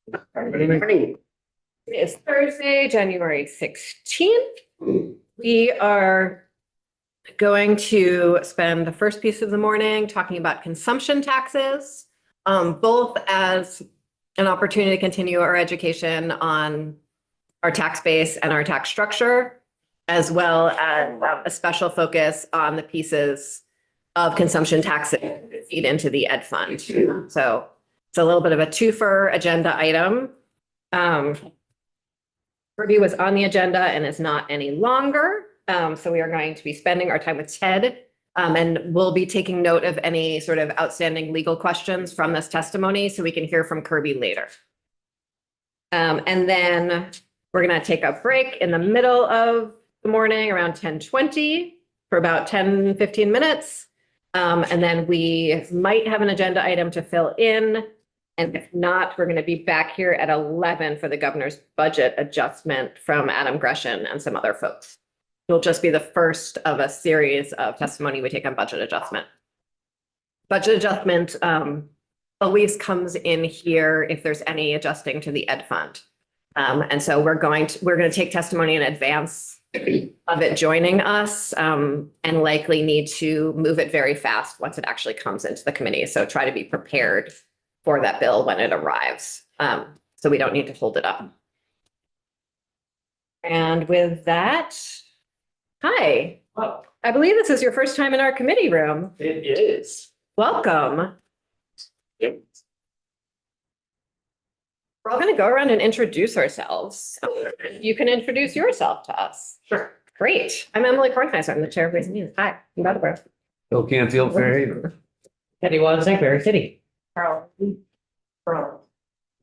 Good morning. It is Thursday, January 16th. We are going to spend the first piece of the morning talking about consumption taxes, both as an opportunity to continue our education on our tax base and our tax structure, as well as a special focus on the pieces of consumption taxes that feed into the ed fund. So it's a little bit of a twofer agenda item. Review was on the agenda and is not any longer. So we are going to be spending our time with Ted, and we'll be taking note of any sort of outstanding legal questions from this testimony so we can hear from Kirby later. And then we're going to take a break in the middle of the morning around 10:20 for about 10, 15 minutes. And then we might have an agenda item to fill in. And if not, we're going to be back here at 11 for the governor's budget adjustment from Adam Gresham and some other folks. It'll just be the first of a series of testimony we take on budget adjustment. Budget adjustment always comes in here if there's any adjusting to the ed fund. And so we're going to take testimony in advance of it joining us, and likely need to move it very fast once it actually comes into the committee. So try to be prepared for that bill when it arrives. So we don't need to hold it up. And with that, hi. Oh, I believe this is your first time in our committee room. it is. Welcome. Yep. We're all going to go around and introduce ourselves. You can introduce yourself to us. Sure. Great. I'm Emily Kornheiser. I'm the chair of Ways and Means. Hi, I'm Barbara. Bill Canfield, Fairhaven. Teddy Wadsworth, Berry City. Carl.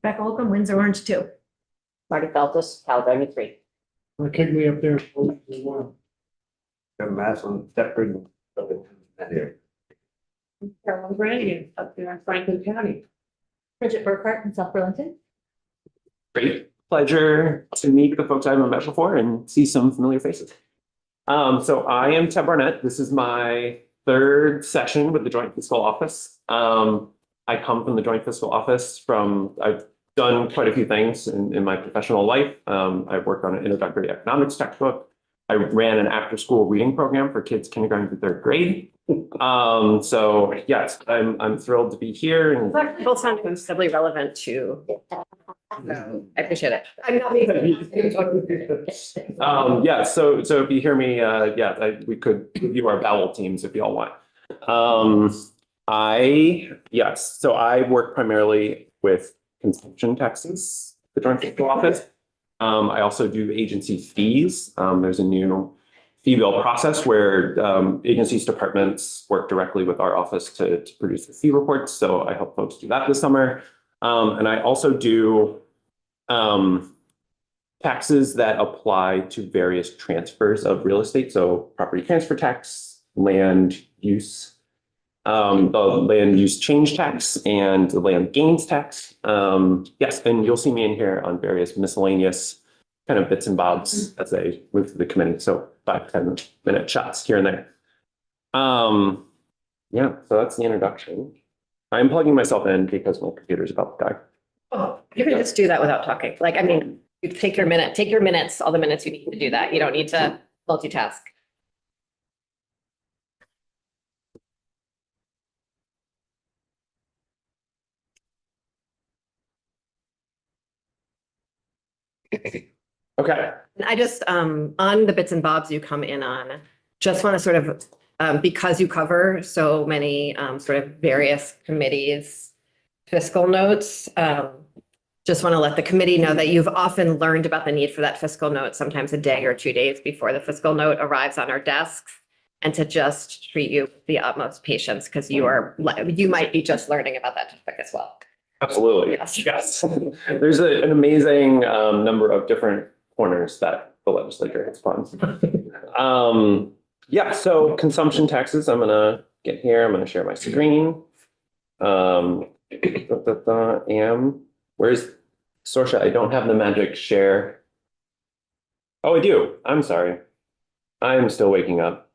Becca Holcomb, Windsor Orange 2. Marty Feltus, Caledonia 3. Kick me up there. For a while. Kevin Maslin, Thetford. Here. Carolyn Brady, up there in Franklin County. Bridget Burkhart in South Burlington. Great pleasure to meet the folks I haven't met before and see some familiar faces. So I am Ted Barnett. This is my third session with the Joint Fiscal Office. I come from the Joint Fiscal Office I've done quite a few things in my professional life. I've worked on an introductory economics textbook. I ran an after-school reading program for kids kindergarten through third grade. So yes, I'm thrilled to be here. And Both sound incredibly relevant to. So I appreciate it. I'm not yeah, so if you hear me, we could review our bowel teams if y'all want. So I work primarily with consumption taxes, the Joint Fiscal Office. I also do agency fees. There's a new fee bill process where agencies, departments work directly with our office to produce the fee reports. So I help folks do that this summer. And I also do taxes that apply to various transfers of real estate. So property transfer tax, land use, the land use change tax, and the land gains tax. Yes, and you'll see me in here on various miscellaneous kind of bits and bobs as I move through the committee. So 5-10 minute shots here and there. Yeah, so that's the introduction. I'm plugging myself in because my computer's about to die. Oh, you can just do that without talking. Like, I mean, you take your minutes, all the minutes you need to do that. You don't need to multitask. Okay. I just, on the bits and bobs you come in on, just want to sort of, because you cover so many sort of various committees, fiscal notes, just want to let the committee know that you've often learned about the need for that fiscal note, sometimes a day or 2 days before the fiscal note arrives on our desks, and to just treat you with the utmost patience because you might be just learning about that topic as well. Absolutely. Yes. There's an amazing number of different corners that the legislature has spawned. Yeah, so consumption taxes, I'm gonna get here, I'm gonna share my screen. Where's Sorsha? I don't have the magic share. Oh, I do. I'm sorry. I'm still waking up.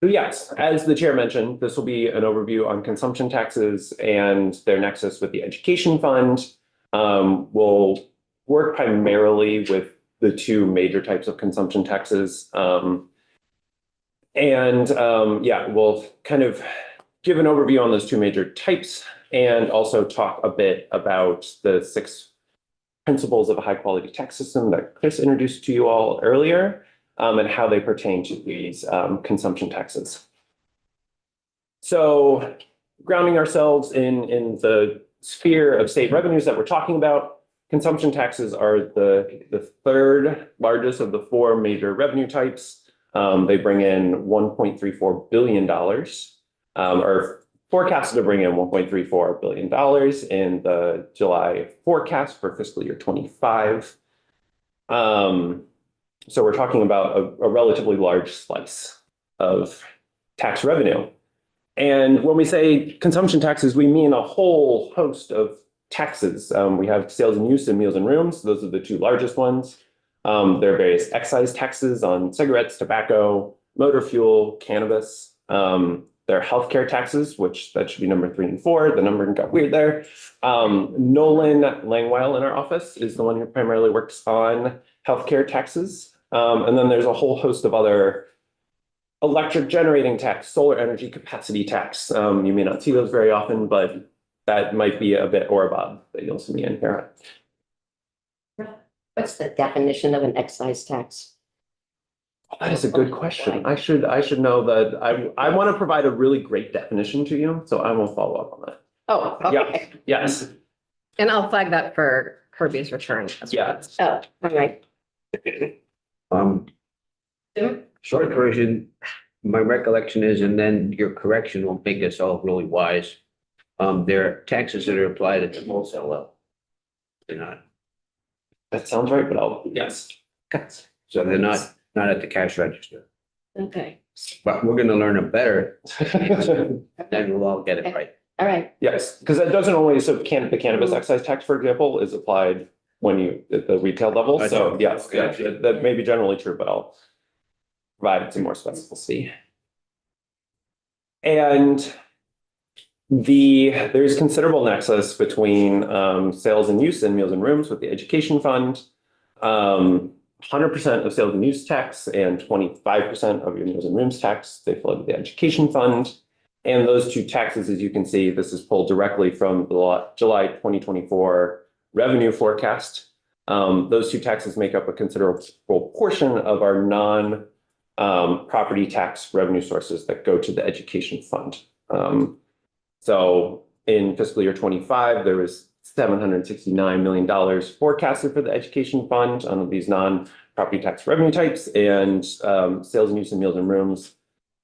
So yes, as the chair mentioned, this will be an overview on consumption taxes and their nexus with the education fund. We'll work primarily with the two major types of consumption taxes. Yeah, we'll kind of give an overview on those two major types and also talk a bit about the 6 principles of a high quality tax system that Chris introduced to you all earlier, and how they pertain to these consumption taxes. So grounding ourselves in the sphere of state revenues that we're talking about, consumption taxes are the third largest of the 4 major revenue types. They bring in $1.34 billion, or forecasted to bring in $1.34 billion in the July forecast for fiscal year 25. So we're talking about a relatively large slice of tax revenue. And when we say consumption taxes, we mean a whole host of taxes. We have sales and use and meals and rooms. Those are the 2 largest ones. There are various excise taxes on cigarettes, tobacco, motor fuel, cannabis. There are healthcare taxes, which that should be number 3 and 4. The number got weird there. Nolan Langweil in our office is the one who primarily works on healthcare taxes. And then there's a whole host of other electric generating tax, solar energy capacity tax. You may not see those very often, but that might be a bit or a bob that you'll see me in here. What's the definition of an excise tax? That is a good question. I should know that. I want to provide a really great definition to you, so I will follow up on that. Oh, okay. Yes. And I'll flag that for Kirby's return. as well. Yeah. Oh, all right. Short version, my recollection is, and then your correction will make us all really wise. There are taxes that are applied at the wholesale level. They're not, That sounds right, but yes. so they're not at the cash register. Okay. But we're gonna learn it better, then we'll all get it right. All right. Yes, because that doesn't only, so the cannabis excise tax, for example, is applied when you, at the retail level. So yes, that may be generally true, but I'll provide some more specificity. And there's considerable nexus between sales and use and meals and rooms with the education fund. 100% of sales and use tax and 25% of your meals and rooms tax, they flow to the education fund. And those 2 taxes, as you can see, this is pulled directly from the July 2024 revenue forecast. Those 2 taxes make up a considerable portion of our non-property tax revenue sources that go to the education fund. So in fiscal year 25, there was $769 million forecasted for the education fund on these non-property tax revenue types, and sales and use and meals and rooms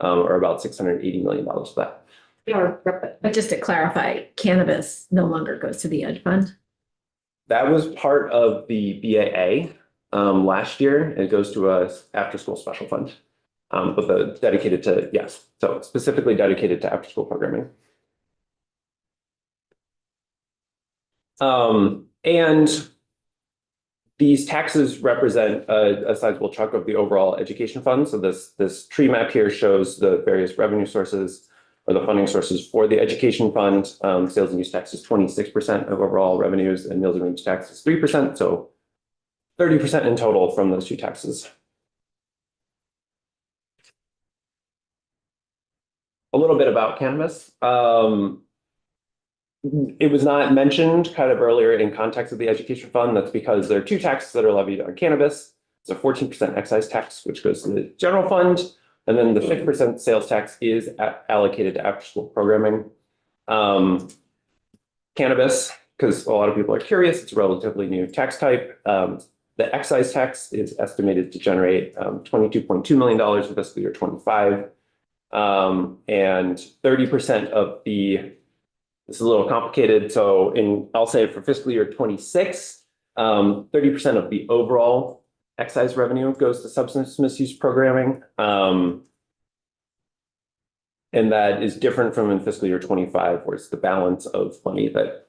are about $680 million of that. But just to clarify, cannabis no longer goes to the ed fund? That was part of the BAA last year. It goes to a after-school special fund, but dedicated to, yes, so specifically dedicated to after-school programming. And these taxes represent a sizable chunk of the overall education fund. So this tree map here shows the various revenue sources or the funding sources for the education fund. Sales and use tax is 26% of overall revenues, and meals and rooms tax is 3%. So 30% in total from those 2 taxes. A little bit about cannabis. It was not mentioned kind of earlier in context of the education fund. That's because there are 2 taxes that are levied on cannabis. It's a 14% excise tax, which goes to the general fund. And then the 6% sales tax is allocated to after-school programming. Cannabis, because a lot of people are curious, it's a relatively new tax type. The excise tax is estimated to generate $22.2 million in fiscal year 25. And 30% of the, this is a little complicated. So I'll say for fiscal year 26, 30% of the overall excise revenue goes to substance misuse programming. And that is different from in fiscal year 25, where it's the balance of money that,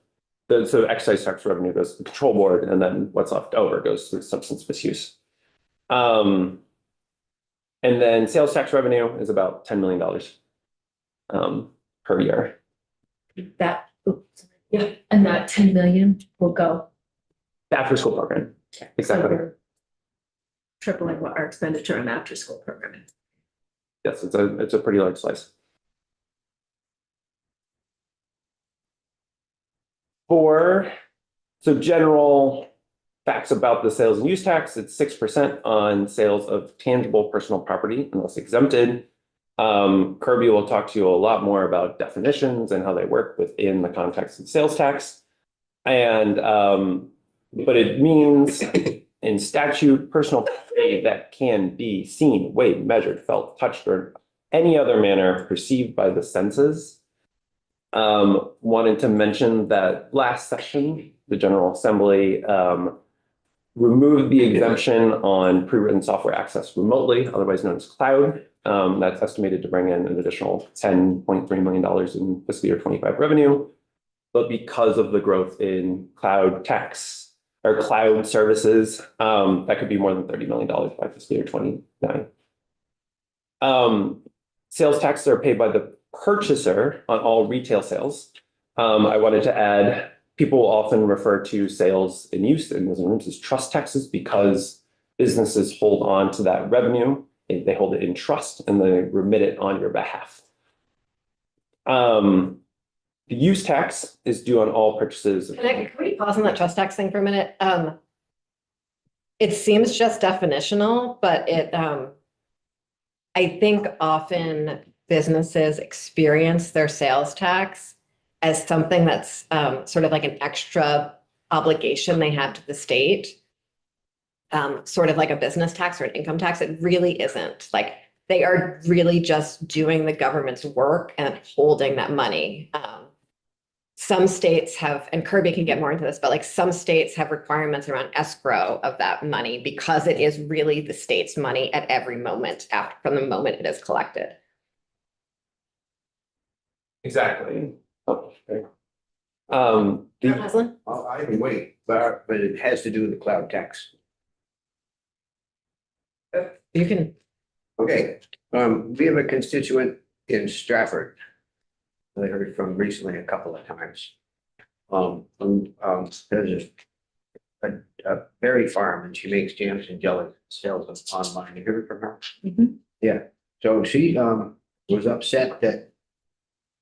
so excise tax revenue goes to the control board, and then what's left over goes to substance misuse. And then sales tax revenue is about $10 million per year. That, oops, yeah, and that 10 million will go. After school program. So Exactly. we're tripling what our expenditure on after school programming. Yes, it's a pretty large slice. So general facts about the sales and use tax, it's 6% on sales of tangible personal property unless exempted. Kirby will talk to you a lot more about definitions and how they work within the context of sales tax. And but it means in statute, personal property that can be seen, weighed, measured, felt, touched, or any other manner perceived by the senses. Wanted to mention that last session, the General Assembly removed the exemption on pre-written software access remotely, otherwise known as cloud. That's estimated to bring in an additional $10.3 million in fiscal year 25 revenue. But because of the growth in cloud tax or cloud services, that could be more than $30 million by fiscal year 29. Sales taxes are paid by the purchaser on all retail sales. I wanted to add, people often refer to sales in use in those rooms as trust taxes because businesses hold on to that revenue. They hold it in trust and they remit it on your behalf. The use tax is due on all purchases. Can we pause on that trust tax thing for a minute? It seems just definitional, but I think often businesses experience their sales tax as something that's sort of like an extra obligation they have to the state, sort of like a business tax or an income tax. It really isn't. Like they are really just doing the government's work and holding that money. Some states have, and Kirby can get more into this, but like some states have requirements around escrow of that money because it is really the state's money at every moment after, from the moment it is collected. Exactly. Oh, okay. Haslund? I can wait, but it has to do with the cloud tax. You can, Okay, we have a constituent in Stratford. I heard from recently a couple of times. There's a berry farm and she makes jams and jellies, sells them online. You heard from her? Mhm. Yeah, so she was upset that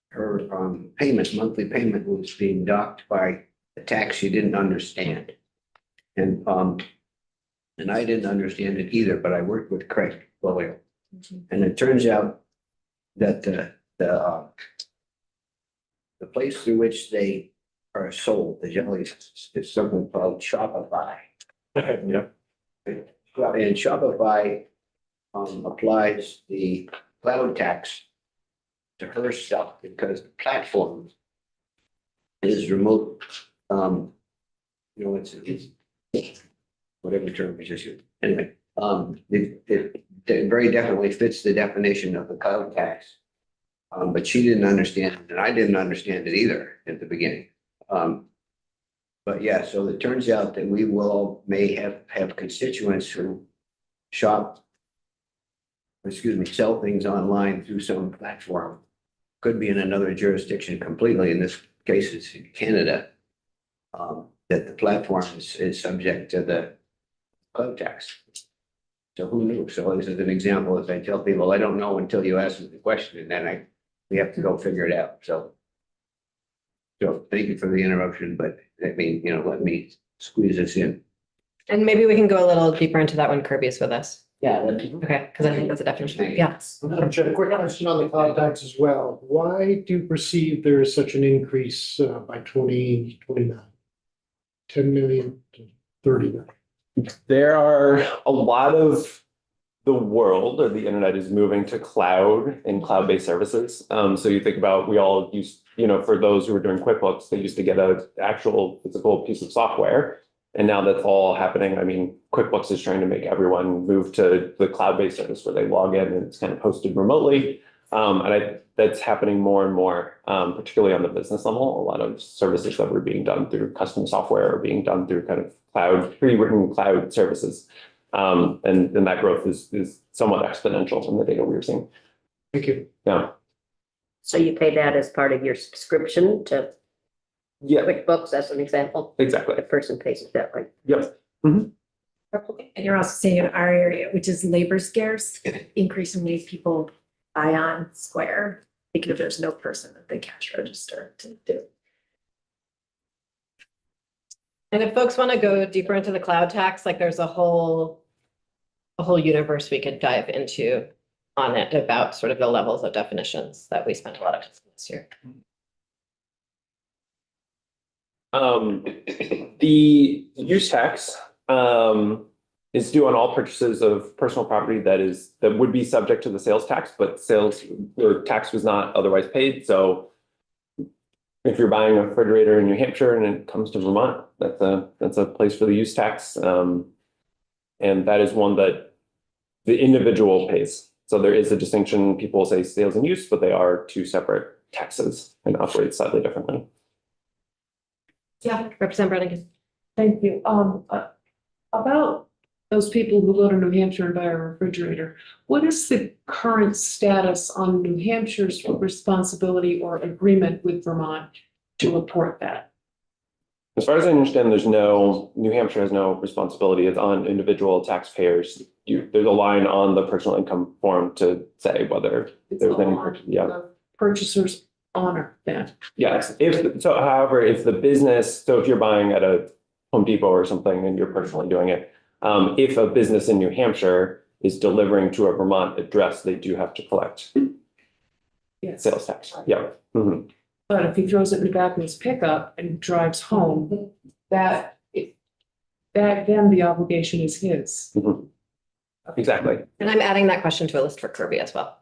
her monthly payment was being docked by a tax she didn't understand. And I didn't understand it either, but I worked with Craig Boyle. And it turns out that the place through which they are sold, the jellies, is something called Shopify. Yeah. And Shopify applies the cloud tax to her stuff because the platform is remote. It's whatever term is issued. Anyway, it very definitely fits the definition of the cloud tax. But she didn't understand it, and I didn't understand it either at the beginning. But yeah, so it turns out that we may have constituents who sell things online through some platform. Could be in another jurisdiction completely. In this case, it's in Canada. That the platform is subject to the cloud tax. So who knew? So this is an example, as I tell people, I don't know until you ask me the question, and then we have to go figure it out. So thank you for the interruption, but let me squeeze this in. and maybe we can go a little deeper into that when Kirby is with us. Yeah, Okay, because I think that's a definition. Yeah. Madam Chair, quick question on the cloud tax as well. Why do you perceive there is such an increase by 2029? 10 million to 30 million. There are a lot of the world or the internet is moving to cloud and cloud-based services. So you think about, we all used, for those who were doing QuickBooks, they used to get an actual physical piece of software. And now that's all happening. I mean, QuickBooks is trying to make everyone move to the cloud-based service where they log in and it's kind of hosted remotely. That's happening more and more, particularly on the business level. A lot of services that were being done through custom software are being done through kind of pre-written cloud services. And that growth is somewhat exponential in the data we were seeing. Thank you. Yeah. So you pay that as part of your subscription to Yeah, QuickBooks, as an example? exactly. The person pays it that way. Yep. And you're also seeing in our area, which is labor scarce, increasingly people buy on Square because there's no person at the cash register to do. And if folks want to go deeper into the cloud tax, like there's a whole universe we could dive into on it about sort of the levels of definitions that we spent a lot of time this year. The use tax is due on all purchases of personal property that would be subject to the sales tax, but sales or tax was not otherwise paid. So if you're buying a refrigerator in New Hampshire and it comes to Vermont, that's a place for the use tax. And that is one that the individual pays. So there is a distinction. People say sales and use, but they are two separate taxes and operate slightly differently. Yeah, Representative Brannigan. Thank you. About those people who go to New Hampshire and buy a refrigerator, what is the current status on New Hampshire's responsibility or agreement with Vermont to report that? As far as I understand, New Hampshire has no responsibility. It's on individual taxpayers. There's a line on the personal income form to say whether It's there's any, on yeah. the purchaser's honor then. Yes, however, if the business, so if you're buying at a Home Depot or something and you're personally doing it, if a business in New Hampshire is delivering to a Vermont address, they do have to collect Yes. sales tax. Yeah. Mhm. But if he throws it in the back of his pickup and drives home, then the obligation is his. Mhm. Exactly. And I'm adding that question to a list for Kirby as well.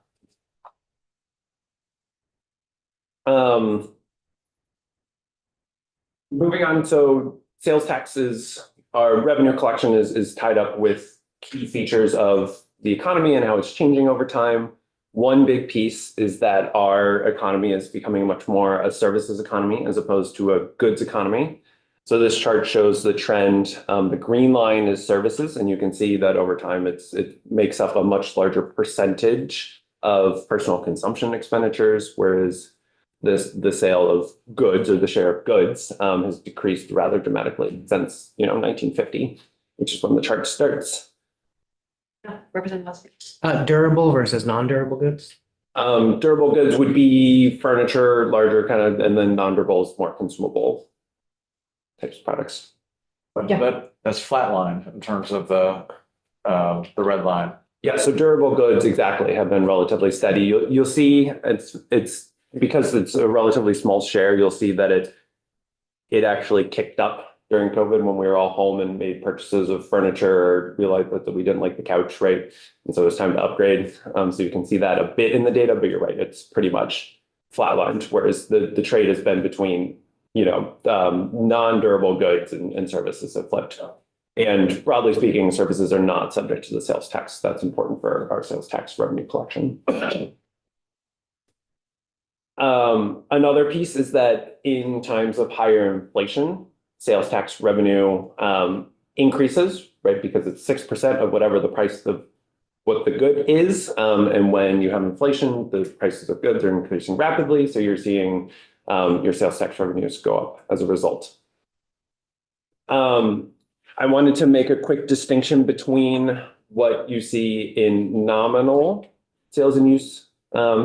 Moving on, so sales taxes, our revenue collection is tied up with key features of the economy and how it's changing over time. One big piece is that our economy is becoming much more a services economy as opposed to a goods economy. So this chart shows the trend. The green line is services, and you can see that over time it makes up a much larger percentage of personal consumption expenditures, whereas the sale of goods or the share of goods has decreased rather dramatically since 1950, which is when the chart starts. Representative Husky. Durable versus non-durable goods? Durable goods would be furniture, larger kind of, and then non-durables, more consumable types of products. But Yeah. that's flatlined in terms of the red line. Yeah, so durable goods exactly have been relatively steady. You'll see it's because it's a relatively small share, you'll see that it actually kicked up during COVID when we were all home and made purchases of furniture or realized that we didn't like the couch, right? And so it's time to upgrade. So you can see that a bit in the data, but you're right, it's pretty much flatlined, whereas the trade has been between non-durable goods and services have flipped. And broadly speaking, services are not subject to the sales tax. That's important for our sales tax revenue collection. Another piece is that in times of higher inflation, sales tax revenue increases, right? Because it's 6% of whatever the price of what the good is. And when you have inflation, the prices of goods are increasing rapidly. So you're seeing your sales tax revenues go up as a result. I wanted to make a quick distinction between what you see in nominal sales and use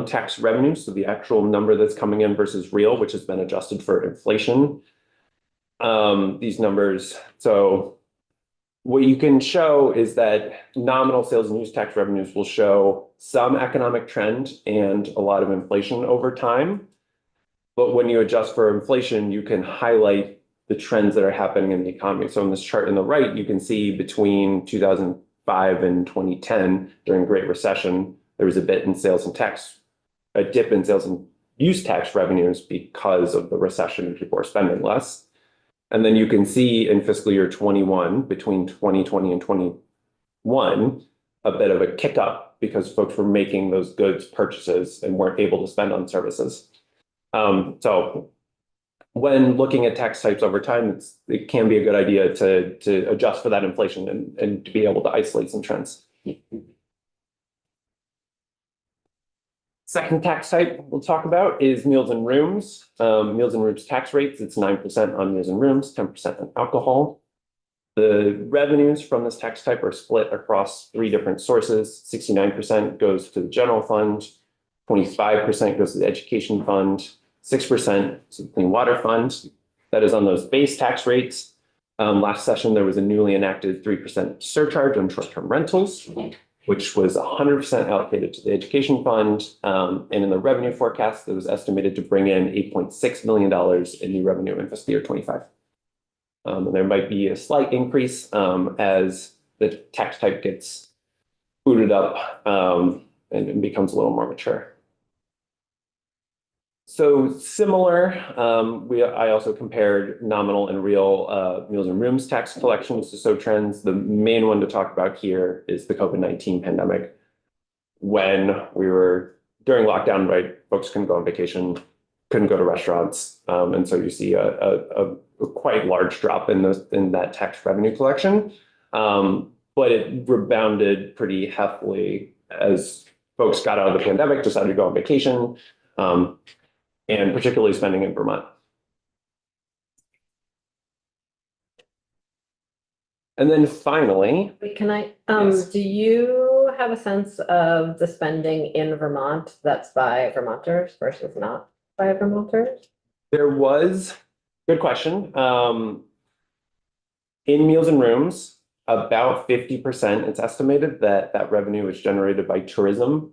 tax revenue, so the actual number that's coming in versus real, which has been adjusted for inflation. These numbers, so what you can show is that nominal sales and use tax revenues will show some economic trend and a lot of inflation over time. But when you adjust for inflation, you can highlight the trends that are happening in the economy. So in this chart on the right, you can see between 2005 and 2010, during Great Recession, there was a dip in sales and use tax revenues because of the recession and people are spending less. And then you can see in fiscal year 21, between 2020 and 21, a bit of a kick up because folks were making those goods purchases and weren't able to spend on services. So when looking at tax types over time, it can be a good idea to adjust for that inflation and to be able to isolate some trends. Second tax type we'll talk about is meals and rooms. Meals and rooms tax rates, it's 9% on meals and rooms, 10% on alcohol. The revenues from this tax type are split across three different sources. 69% goes to the general fund, 25% goes to the education fund, 6% to the clean water fund. That is on those base tax rates. Last session, there was a newly enacted 3% surcharge on short-term rentals, which was 100% allocated to the education fund. And in the revenue forecast, it was estimated to bring in $8.6 million in new revenue in fiscal year 25. And there might be a slight increase as the tax type gets booted up and becomes a little more mature. So similar, I also compared nominal and real meals and rooms tax collections to show trends. The main one to talk about here is the COVID-19 pandemic. When we were during lockdown, right, folks couldn't go on vacation, couldn't go to restaurants. And so you see a quite large drop in that tax revenue collection. But it rebounded pretty heavily as folks got out of the pandemic, decided to go on vacation. And particularly spending in Vermont. And then finally, Wait, can I, Yes. do you have a sense of the spending in Vermont that's by Vermonters versus not by Vermonters? there was, good question. In meals and rooms, about 50%, it's estimated that revenue is generated by tourism.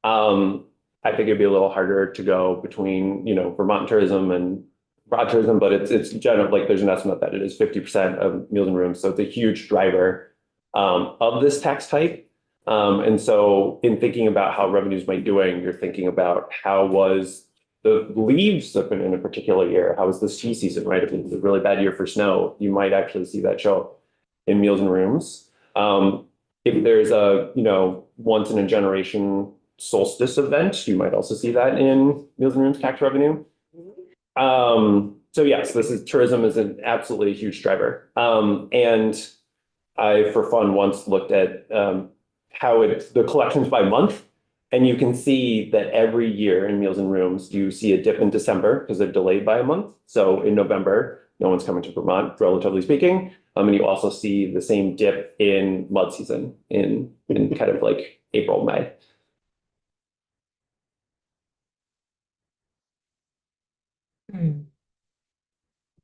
I think it'd be a little harder to go between, Vermont tourism and broad tourism, but it's general, like there's an estimate that it is 50% of meals and rooms. So it's a huge driver of this tax type. And so in thinking about how revenues might be doing, you're thinking about how was the leaves in a particular year? How was the ski season, right? If it was a really bad year for snow, you might actually see that show up in meals and rooms. If there's a, once in a generation solstice event, you might also see that in meals and rooms tax revenue. So yes, tourism is an absolutely huge driver. And I, for fun, once looked at how the collections by month, and you can see that every year in meals and rooms, you see a dip in December because they're delayed by a month. So in November, no one's coming to Vermont, relatively speaking. And you also see the same dip in mud season in kind of like April, May.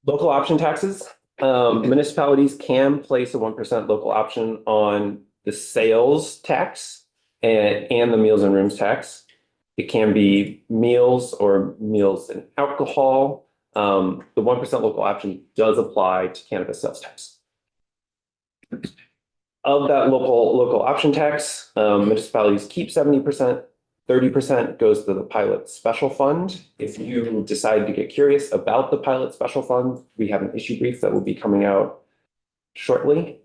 Local option taxes. Municipalities can place a 1% local option on the sales tax and the meals and rooms tax. It can be meals or meals and alcohol. The 1% local option does apply to cannabis sales tax. Of that local option tax, municipalities keep 70%. 30% goes to the pilot special fund. If you decide to get curious about the pilot special fund, we have an issue brief that will be coming out shortly.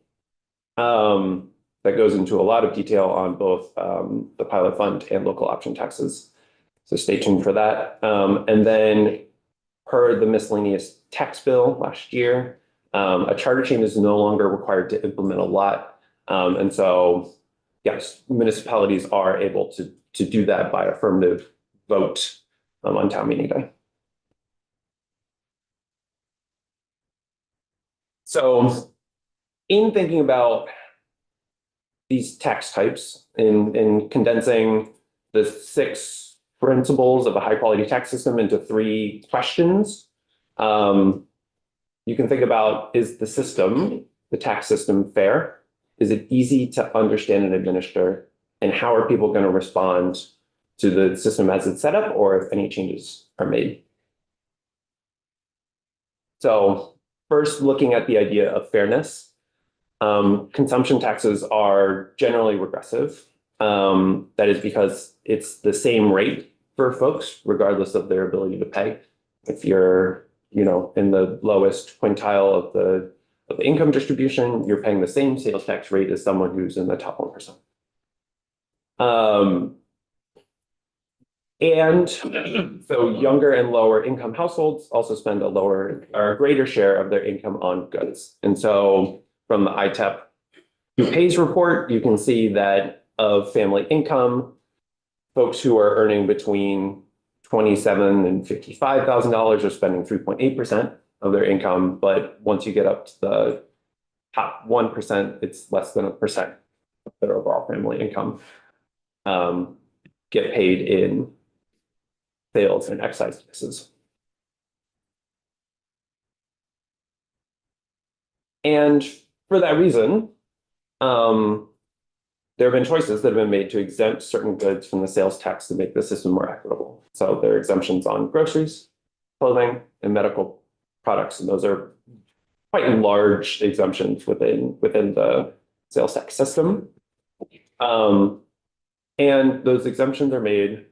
That goes into a lot of detail on both the pilot fund and local option taxes. So stay tuned for that. And then per the miscellaneous tax bill last year, a charter change is no longer required to implement a lot. And so, yes, municipalities are able to do that by affirmative vote on town meeting day. So in thinking about these tax types in condensing the 6 principles of a high quality tax system into 3 questions, you can think about, is the system, the tax system, fair? Is it easy to understand and administer? And how are people going to respond to the system as it's set up, or if any changes are made? So first, looking at the idea of fairness, consumption taxes are generally regressive. That is because it's the same rate for folks, regardless of their ability to pay. If you're, in the lowest quintile of the income distribution, you're paying the same sales tax rate as someone who's in the top 1%. And so younger and lower income households also spend a lower or a greater share of their income on goods. And so from the ITEP Who Pays report, you can see that of family income, folks who are earning between $27,000 and $55,000 are spending 3.8% of their income. But once you get up to the top 1%, it's less than 1% of their overall family income get paid in sales and excise taxes. And for that reason, there have been choices that have been made to exempt certain goods from the sales tax to make the system more equitable. So there are exemptions on groceries, clothing, and medical products, and those are quite large exemptions within the sales tax system. And those exemptions are made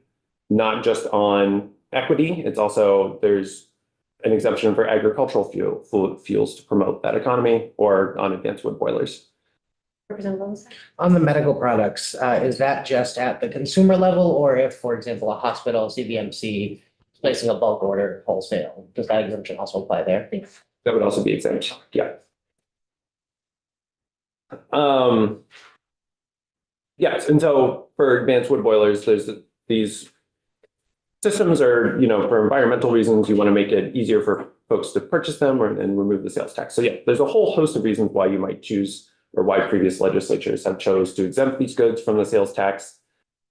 not just on equity, it's also, there's an exemption for agricultural fuels to promote that economy, or on advanced wood boilers. Representative Lewis? On the medical products, is that just at the consumer level, or if, for example, a hospital, CVMC, is placing a bulk order wholesale, does that exemption also apply there? That would also be exempt, yeah. Yes, and so for advanced wood boilers, there's these systems are, for environmental reasons, you want to make it easier for folks to purchase them and remove the sales tax. So yeah, there's a whole host of reasons why you might choose, or why previous legislatures have chose to exempt these goods from the sales tax.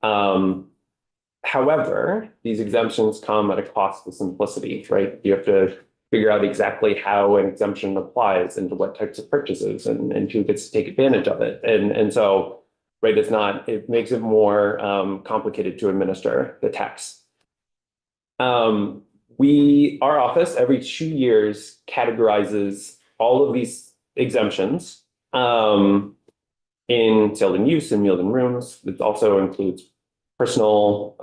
However, these exemptions come at a cost of simplicity, right? You have to figure out exactly how an exemption applies and to what types of purchases and who gets to take advantage of it. And so, right, it makes it more complicated to administer the tax. Our office every 2 years categorizes all of these exemptions in sales and use and meals and rooms. It also includes personal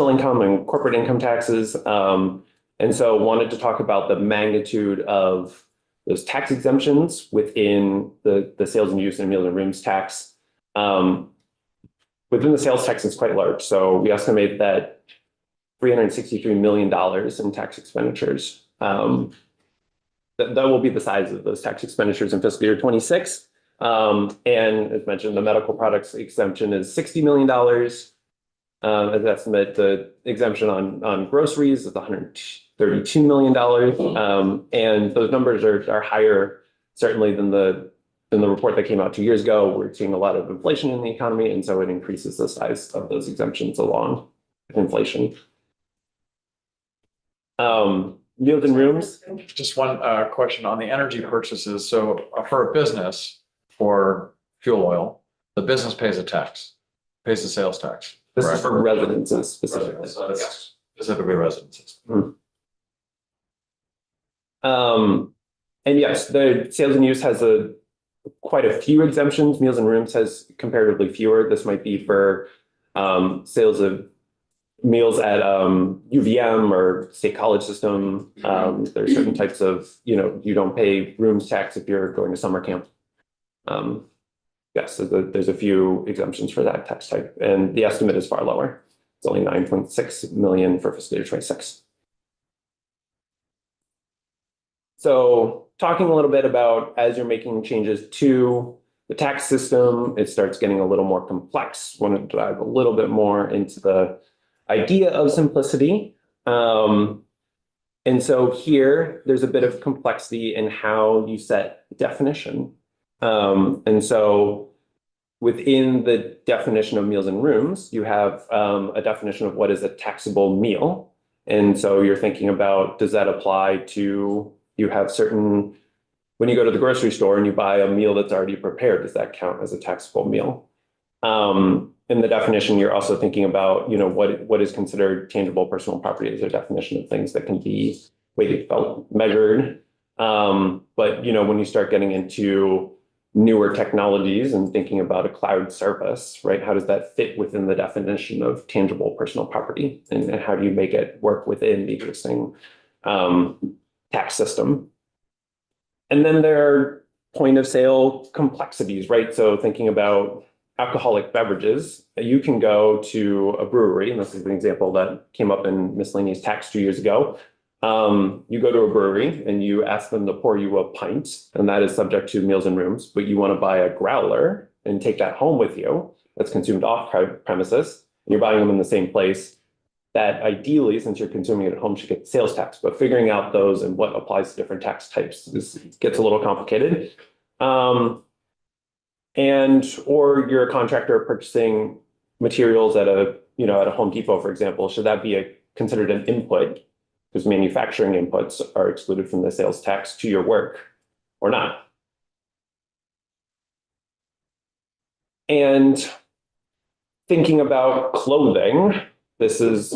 income and corporate income taxes. And so wanted to talk about the magnitude of those tax exemptions within the sales and use and meals and rooms tax. Within the sales tax, it's quite large. So we estimate that $363 million in tax expenditures. That will be the size of those tax expenditures in fiscal year 26. And as mentioned, the medical products exemption is $60 million. As estimate, the exemption on groceries is $132 million. And those numbers are higher, certainly, than the report that came out 2 years ago. We're seeing a lot of inflation in the economy, and so it increases the size of those exemptions along with inflation. Meals and rooms. Just one question on the energy purchases. So for a business, for fuel oil, the business pays a tax, pays the sales tax. This is correct? for residences specifically. So that's specifically residences. And yes, the sales and use has quite a few exemptions. Meals and rooms has comparatively fewer. This might be for sales of meals at UVM or state college system. There are certain types of, you don't pay rooms tax if you're going to summer camp. Yes, so there's a few exemptions for that tax type, and the estimate is far lower. It's only 9.6 million for fiscal year 26. So talking a little bit about, as you're making changes to the tax system, it starts getting a little more complex. Want to dive a little bit more into the idea of simplicity. And so here, there's a bit of complexity in how you set definition. And so within the definition of meals and rooms, you have a definition of what is a taxable meal. And so you're thinking about, does that apply to, you have certain, when you go to the grocery store and you buy a meal that's already prepared, does that count as a taxable meal? In the definition, you're also thinking about, what is considered tangible personal property as a definition of things that can be weighted, felt, measured. But, when you start getting into newer technologies and thinking about a cloud service, right? How does that fit within the definition of tangible personal property? And how do you make it work within the existing tax system? And then there are point of sale complexities, right? So thinking about alcoholic beverages, you can go to a brewery, and this is an example that came up in miscellaneous tax 2 years ago. You go to a brewery and you ask them to pour you a pint, and that is subject to meals and rooms, but you want to buy a growler and take that home with you that's consumed off premises, and you're buying them in the same place. That ideally, since you're consuming it at home, should get sales tax, but figuring out those and what applies to different tax types gets a little complicated. Or you're a contractor purchasing materials at a Home Depot, for example, should that be considered an input? Because manufacturing inputs are excluded from the sales tax to your work or not. And thinking about clothing,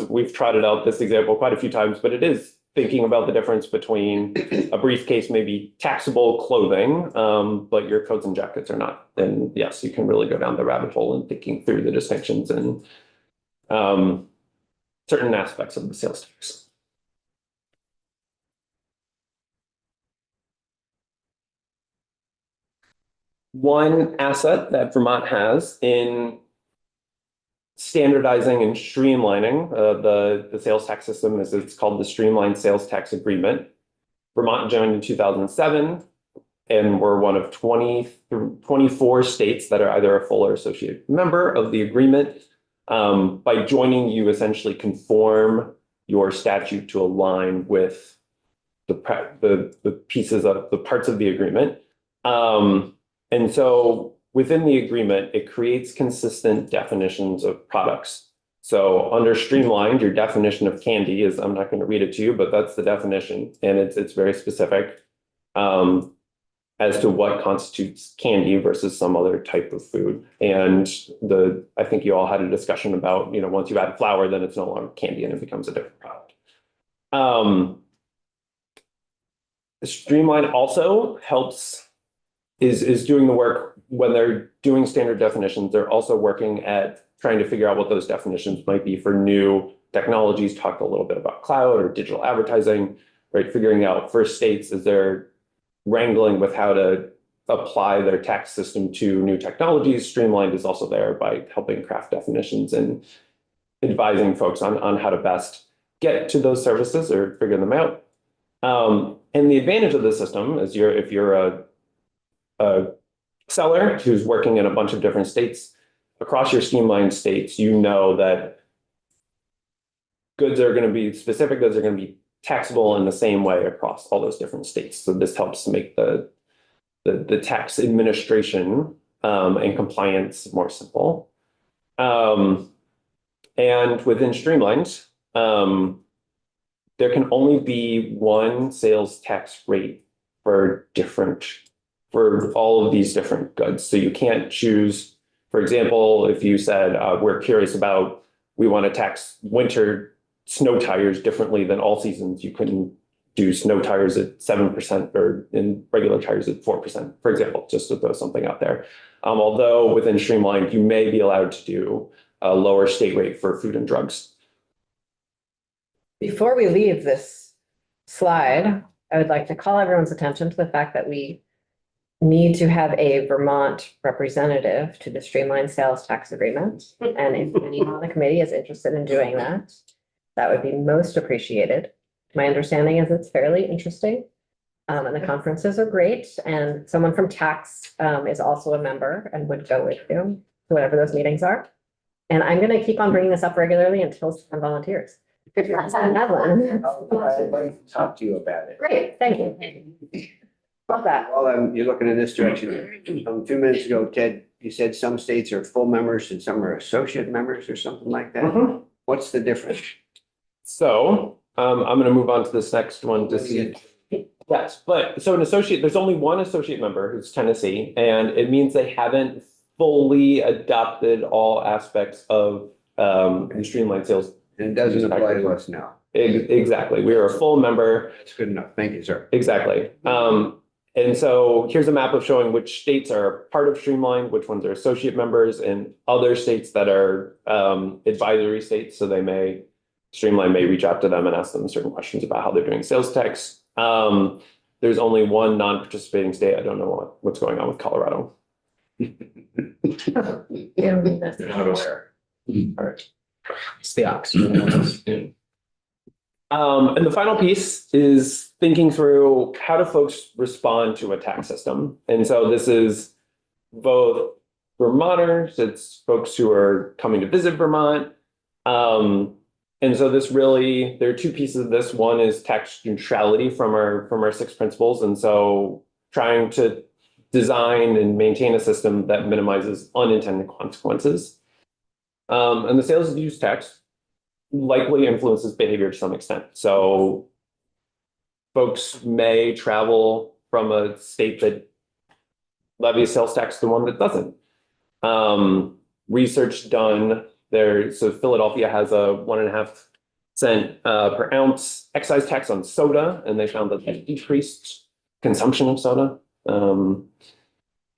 we've trotted out this example quite a few times, but it is thinking about the difference between a briefcase may be taxable clothing, but your coats and jackets are not. Then yes, you can really go down the rabbit hole in thinking through the distinctions and certain aspects of the sales tax. One asset that Vermont has in standardizing and streamlining the sales tax system it's called the Streamlined Sales Tax Agreement. Vermont joined in 2007, and we're one of 24 states that are either a full or associate member of the agreement. By joining, you essentially conform your statute to align with the pieces of the parts of the agreement. And so within the agreement, it creates consistent definitions of products. So under Streamlined, your definition of candy is, I'm not going to read it to you, but that's the definition. And it's very specific as to what constitutes candy versus some other type of food. And I think you all had a discussion about, once you add flour, then it's no longer candy and it becomes a different product. Streamlined also is doing the work when they're doing standard definitions. They're also working at trying to figure out what those definitions might be for new technologies. Talked a little bit about cloud or digital advertising, right? Figuring out for states as they're wrangling with how to apply their tax system to new technologies. Streamlined is also there by helping craft definitions and advising folks on how to best get to those services or figure them out. And the advantage of the system is if you're a seller who's working in a bunch of different states, across your Streamlined states, that specific goods are going to be taxable in the same way across all those different states. So this helps make the tax administration and compliance more simple. And within Streamlined, there can only be one sales tax rate for all of these different goods. So you can't choose, for example, if you said, we're curious about, we want to tax winter snow tires differently than all seasons, you couldn't do snow tires at 7% or in regular tires at 4%, for example, just to throw something out there. Although within Streamlined, you may be allowed to do a lower state rate for food and drugs. Before we leave this slide, I would like to call everyone's attention to the fact that we need to have a Vermont representative to the Streamlined Sales Tax Agreement. And if anyone on the committee is interested in doing that, that would be most appreciated. My understanding is it's fairly interesting. And the conferences are great. And someone from tax is also a member and would go with you to whatever those meetings are. And I'm going to keep on bringing this up regularly until someone volunteers. I'd like to talk to you about it. Great, thank you. Love that. Well, you're looking in this direction. 2 minutes ago, Ted, you said some states are full members and some are associate members or something like that. Mhm. What's the difference? So I'm going to move on to this next one to see. Yes, but so there's only one associate member who's Tennessee, and it means they haven't fully adopted all aspects of the Streamlined Sales. And it doesn't apply to us now. Exactly. We are a full member. That's good enough. Thank you, sir. Exactly. And so here's a map of showing which states are part of Streamlined, which ones are associate members, and other states that are advisory states. So Streamlined may reach out to them and ask them certain questions about how they're doing sales tax. There's only one non-participating state. I don't know what's going on with Colorado. Yeah, I mean, that's- You're not aware. It's the oxygen. And the final piece is thinking through how do folks respond to a tax system? And so this is both Vermonters, it's folks who are coming to visit Vermont. And so this really, there are two pieces of this. One is tax neutrality from our six principles. And so trying to design and maintain a system that minimizes unintended consequences. And the sales and use tax likely influences behavior to some extent. So folks may travel from a state that levies sales tax to one that doesn't. Research done there. So Philadelphia has a 1.5 cent per ounce excise tax on soda, and they found that that decreased consumption of soda.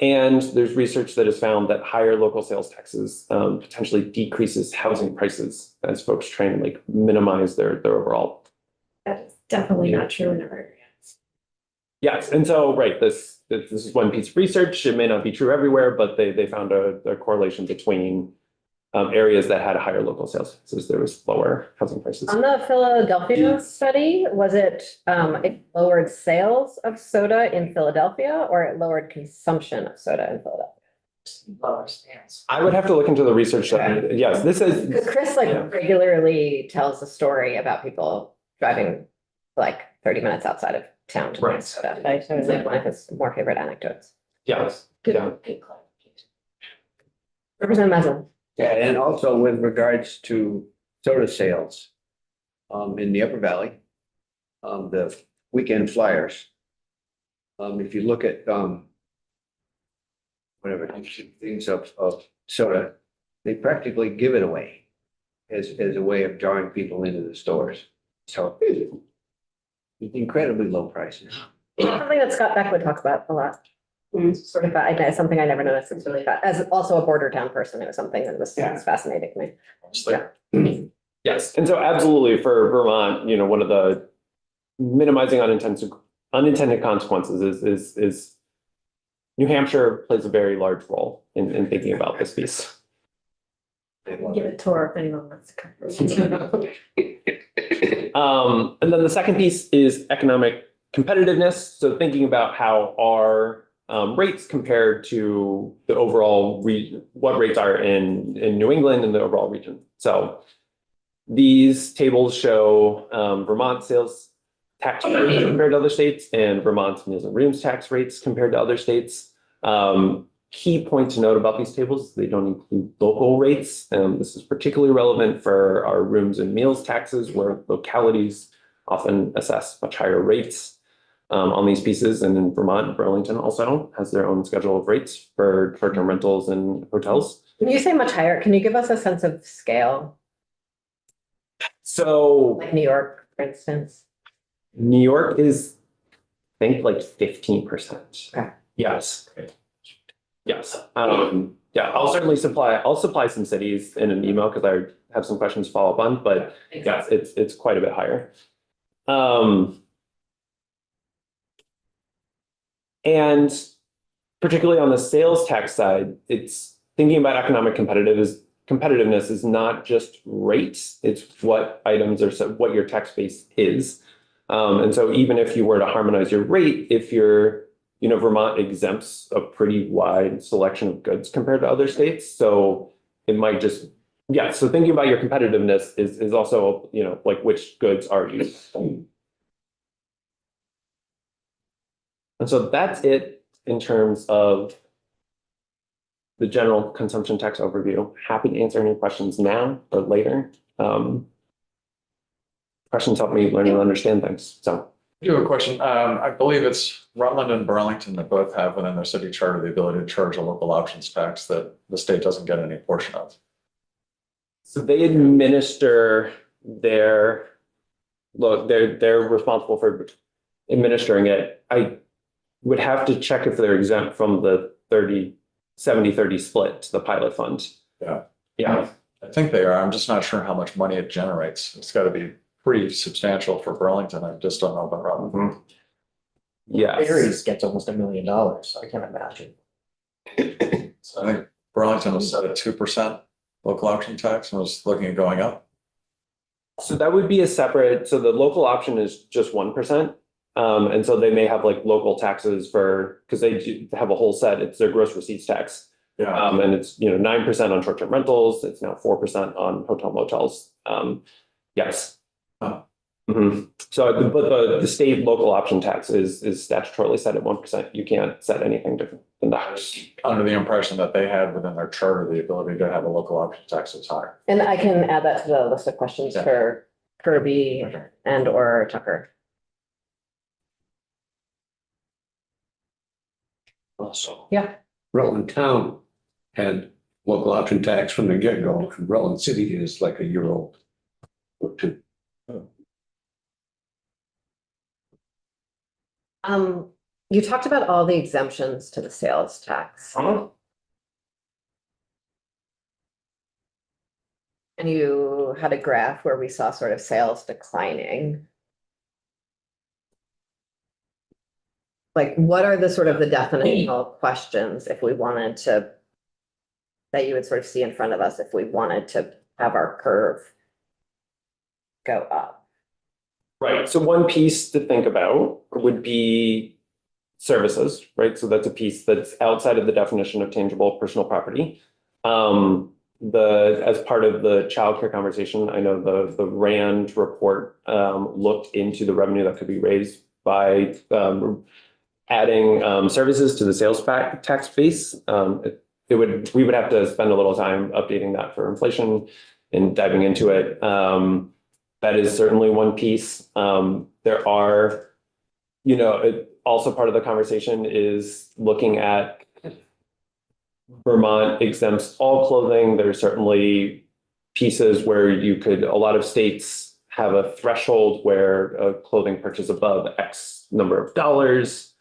And there's research that has found that higher local sales taxes potentially decreases housing prices as folks try and like minimize their overall. That is definitely not true in our areas. Yes, and so right, this is one piece of research. It may not be true everywhere, but they found a correlation between areas that had higher local sales taxes. There was lower housing prices. On the Philadelphia study, was it lowered sales of soda in Philadelphia or it lowered consumption of soda in Philadelphia? I would have to look into the research. Yes, this is. Because Chris Yeah. regularly tells a story about people driving like 30 minutes outside of town to buy Right. soda. It was like one of his more favorite anecdotes. Yes. Good. Yeah. Representative Maslin. Yeah, and also with regards to soda sales, in the Upper Valley, the weekend flyers. If you look at, whatever, things of soda, they practically give it away as a way of drawing people into the stores. So it's incredibly low prices. Something that Scott Beck would talk about a lot. Sort of, it's something I never noticed. It's really fast. As also a border town person, it was something that was fascinating to me. Honestly. Yes, and so absolutely for Vermont, one of the minimizing unintended consequences is New Hampshire plays a very large role in thinking about this piece. Give a tour if anyone wants to come. And then the second piece is economic competitiveness. So thinking about how our rates compared to the overall what rates are in New England and the overall region. So these tables show Vermont sales tax rates compared to other states and Vermont's meals and rooms tax rates compared to other states. Key point to note about these tables, they don't include local rates. This is particularly relevant for our rooms and meals taxes, where localities often assess much higher rates on these pieces. And in Vermont, Burlington also has their own schedule of rates for short-term rentals and hotels. When you say much higher, can you give us a sense of scale? So Like New York, for instance? New York is, I think, like 15%. Okay. Yes. Yes. Yeah, I'll supply some cities in an email because I have some questions to follow up on, but yes, it's quite a bit higher. And particularly on the sales tax side, it's thinking about economic competitiveness is not just rates, it's what items are, what your tax base is. And so even if you were to harmonize your rate, if Vermont exempts a pretty wide selection of goods compared to other states. So it might just, so thinking about your competitiveness is also, like which goods are you? And so that's it in terms of the general consumption tax overview. Happy to answer any questions now or later. Questions help me learn and understand things, so. I do have a question. I believe it's Rutland and Burlington that both have within their city charter the ability to charge a local options tax that the state doesn't get any portion of. So they administer they're responsible for administering it. I would have to check if they're exempt from the 70-30 split, the pilot fund. Yeah. Yeah. I think they are. I'm just not sure how much money it generates. It's got to be pretty substantial for Burlington. I just don't know about Rutland. Yes. Barry's gets almost $1 million, so I can't imagine. So I think Burlington was set at 2% local option tax and was looking at going up. So that would be a separate, so the local option is just 1%. And so they may have like local taxes for, because they do have a whole set, it's their gross receipts tax. Yeah. And it's, 9% on short-term rentals, it's now 4% on hotel motels. Yes. Oh. So, but the state local option tax is statutorily set at 1%. You can't set anything different than that. Under the impression that they had within their charter, the ability to have a local option tax that's higher. And I can add that to the list of questions Yeah. for Kirby and or Tucker. Also. Yeah. Rutland Town had local option tax from the get-go, and Rutland City is like a year old or two. You talked about all the exemptions to the sales tax. And you had a graph where we saw sort of sales declining. Like, what are the sort of the definitional questions if we wanted to, that you would sort of see in front of us if we wanted to have our curve go up? Right, so one piece to think about would be services, right? So that's a piece that's outside of the definition of tangible personal property. As part of the childcare conversation, I know the RAND report looked into the revenue that could be raised by adding services to the sales tax base. We would have to spend a little time updating that for inflation and diving into it. That is certainly one piece. There are, also part of the conversation is looking at Vermont exempts all clothing. There's certainly pieces where a lot of states have a threshold where a clothing purchase above X number of dollars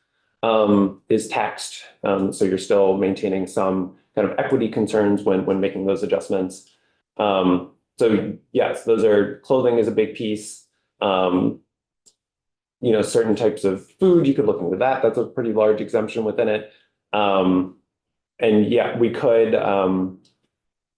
is taxed. So you're still maintaining some kind of equity concerns when making those adjustments. So yes, clothing is a big piece. Certain types of food, you could look into that. That's a pretty large exemption within it. And yeah, we could, I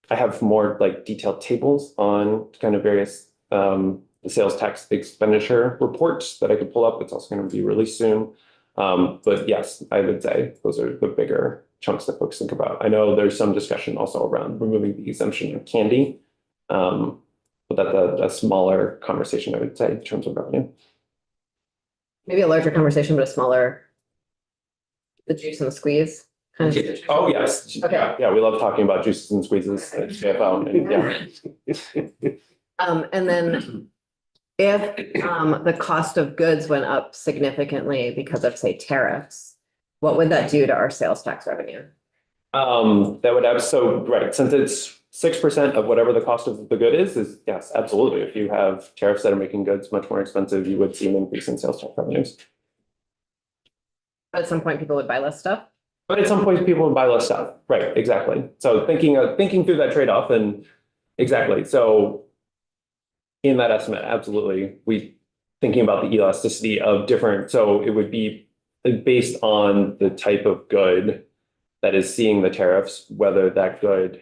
have more like detailed tables on kind of various the sales tax expenditure reports that I could pull up. It's also going to be released soon. But yes, I would say those are the bigger chunks that folks think about. I know there's some discussion also around removing the exemption of candy. But that's a smaller conversation, I would say, in terms of revenue. Maybe a larger conversation, but a smaller, the juice and the squeeze. Kind of. Oh, yes. Okay. Yeah, we love talking about juices and squeezes at JFL. And yeah. And then if the cost of goods went up significantly because of, say, tariffs, what would that do to our sales tax revenue? That would have, right, since it's 6% of whatever the cost of the good is yes, absolutely. If you have tariffs that are making goods much more expensive, you would see an increase in sales tax revenues. But at some point, people would buy less stuff. But at some point, people would buy less stuff. Right, exactly. So thinking through that trade-off and exactly. So in that estimate, absolutely, thinking about the elasticity of different, so it would be based on the type of good that is seeing the tariffs, whether that good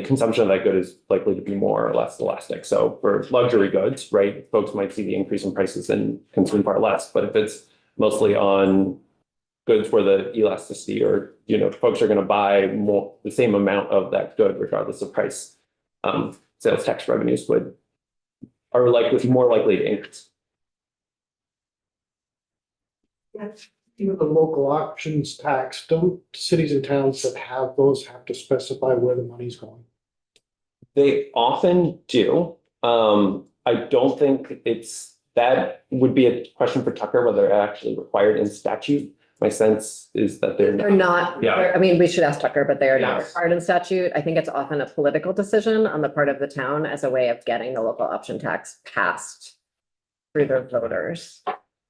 consumption of that good is likely to be more or less elastic. So for luxury goods, right, folks might see the increase in prices and consume far less. But if it's mostly on goods where the elasticity or, folks are going to buy the same amount of that good regardless of price, sales tax revenues are more likely to increase. Even the local options tax, don't cities and towns that have those have to specify where the money's going? They often do. I don't think that would be a question for Tucker, whether they're actually required in statute. My sense is that they're not. Yeah. I mean, we should ask Tucker, but they are not Yes. required in statute. I think it's often a political decision on the part of the town as a way of getting the local option tax passed through their voters.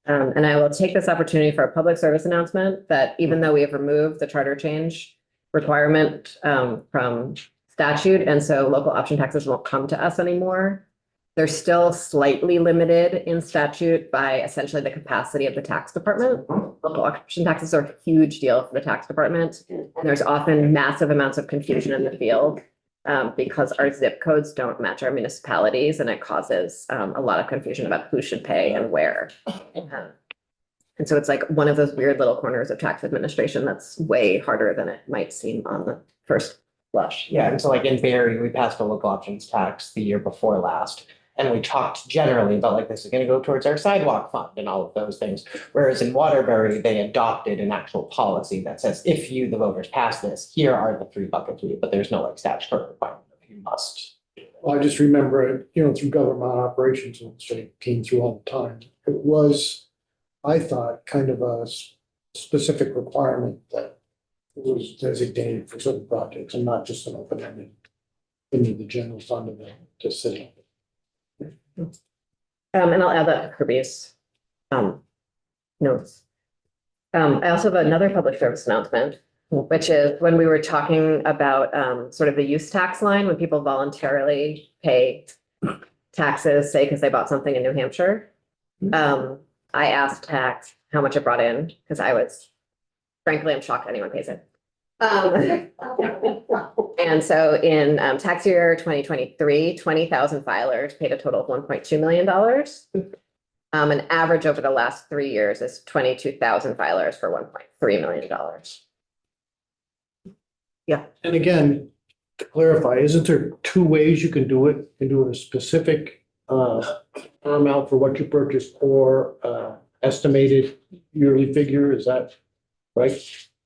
And I will take this opportunity for a public service announcement that even though we have removed the charter change requirement from statute, and so local option taxes won't come to us anymore, they're still slightly limited in statute by essentially the capacity of the tax department. local option taxes are a huge deal for the tax department. And there's often massive amounts of confusion in the field because our zip codes don't match our municipalities, and it causes a lot of confusion about who should pay and where. And so it's like one of those weird little corners of tax administration that's way harder than it might seem on the first blush. Yeah, and so like in Barry, we passed a local options tax the year before last. And we talked generally about like, this is gonna go towards our sidewalk fund and all of those things. Whereas in Waterbury, they adopted an actual policy that says, if you, the voters, pass this, here are the 3 buckets, but there's no like statutory requirement of you must. Well, I just remember it, through government operations, and it came through all the time. It was, I thought, kind of a specific requirement that was designated for certain projects and not just an open-ended into the general fund of it to sit in. And I'll add that to Kirby's notes. I also have another public service announcement, which is when we were talking about sort of the use tax line, when people voluntarily pay taxes, say, because they bought something in New Hampshire. I asked tax how much it brought in, because frankly, I'm shocked anyone pays it. And so in tax year 2023, 20,000 filers paid a total of $1.2 million. An average over the last 3 years is 22,000 filers for $1.3 million. Yeah. And again, to clarify, isn't there 2 ways you can do it? You can do it a specific amount for what you purchased or estimated yearly figure, is that right?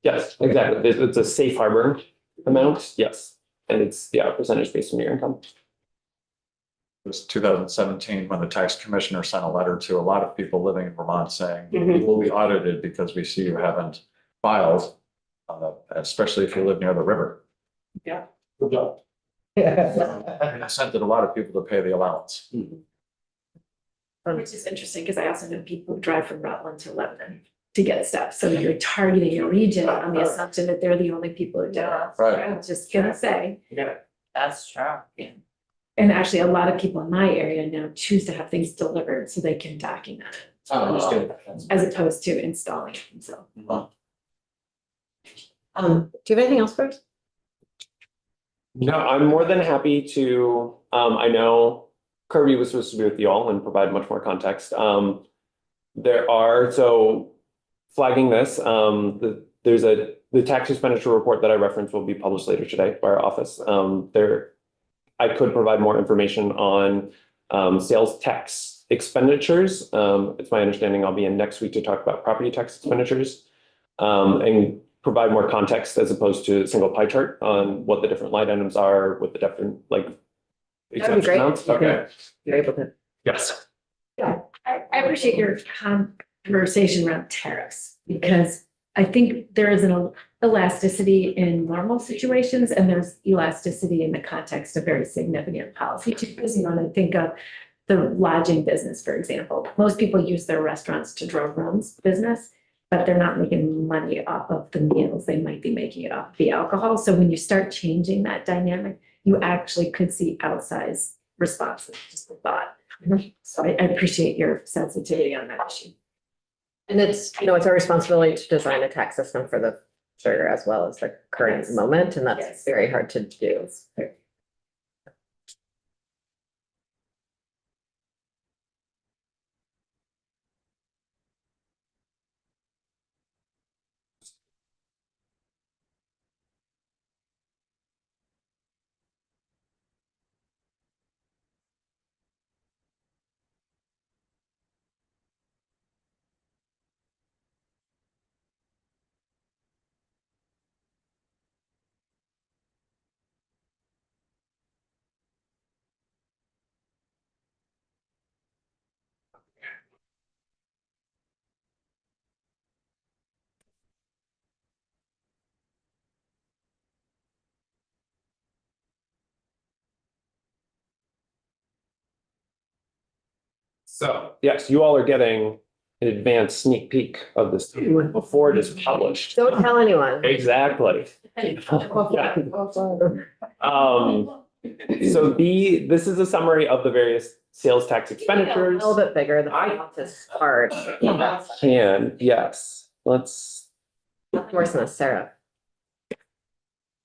Yes, exactly. It's a safe harbor amount, yes. And it's, percentage based on your income. It was 2017 when the tax commissioner sent a letter to a lot of people living in Vermont saying, you will be audited because we see you haven't filed, especially if you live near the river. Yeah. Good job. And it incented a lot of people to pay the allowance. Which is interesting, because I also know people who drive from Rutland to Lebanon to get stuff. So you're targeting a region on the assumption that they're the only people who do it. Right. I was just gonna say. Yeah, that's true. And actually, a lot of people in my area now choose to have things delivered so they can document it. Understood. As opposed to installing it themselves. Do you have anything else, Bruce? No, I'm more than happy to, I know Kirby was supposed to be with you all and provide much more context. Flagging this, there's the tax expenditure report that I referenced will be published later today by our office. I could provide more information on sales tax expenditures. It's my understanding I'll be in next week to talk about property tax expenditures and provide more context as opposed to a single pie chart on what the different line items are with the different exemption great. amounts. Okay. You're able to. Yes. I appreciate your conversation around tariffs, because I think there is an elasticity in normal situations, and there's elasticity in the context of very significant policy changes. I think of the lodging business, for example. Most people use their restaurants to draw rooms business, but they're not making money off of the meals. They might be making it off the alcohol. So when you start changing that dynamic, you actually could see outsized responses, just a thought. So I appreciate your sensitivity on that issue. And it's our responsibility to design a tax system for the future as well as the current moment, and that's very hard to do. So, yes, you all are getting an advanced sneak peek of this before it is published. Don't tell anyone. Exactly. This is a summary of the various sales tax expenditures. A little bit bigger, the font is hard. Yes. let's, Nothing worse than a Sarah.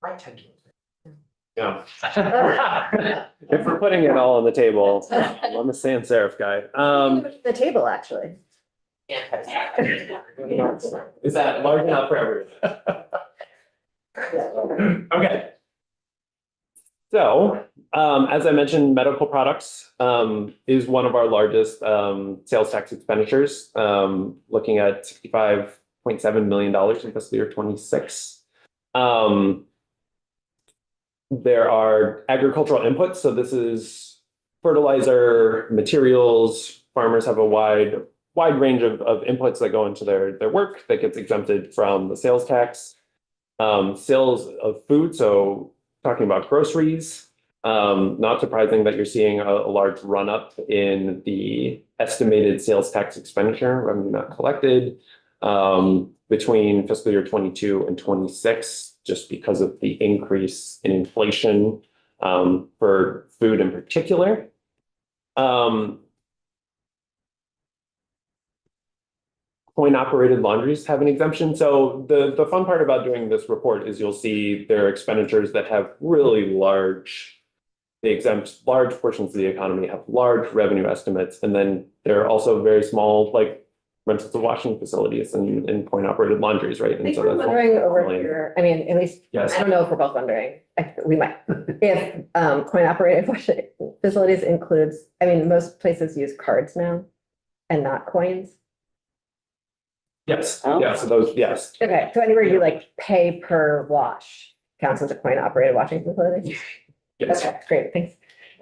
I tend to. yeah. If we're putting it all on the table, I'm a sans serif guy. The table, actually. Is that large enough for everyone? Okay. So, as I mentioned, medical products, is one of our largest, sales tax expenditures, looking at $65.7 million in fiscal year 26. There are agricultural inputs, so this is fertilizer, materials. Farmers have a wide range of inputs that go into their work that gets exempted from the sales tax. Sales of food, so talking about groceries, not surprising that you're seeing a large run up in the estimated sales tax expenditure, revenue not collected, between fiscal year 22 and 26, just because of the increase in inflation, for food in particular. Coin-operated laundries have an exemption. So the fun part about doing this report is you'll see there are expenditures that have really large, they exempt large portions of the economy, have large revenue estimates, and then there are also very small, like rentals of washing facilities and coin-operated laundries, right? I And think so we're that's wondering over really- here, I mean, at least, Yes. I don't know if we're both wondering, we might, if coin operated washing facilities includes, I mean, most places use cards now and not coins. Yes, Oh. yeah, so those, yes. Okay, so anywhere you like pay per wash counts as a coin operated washing facility? Yes. Okay, great, thanks.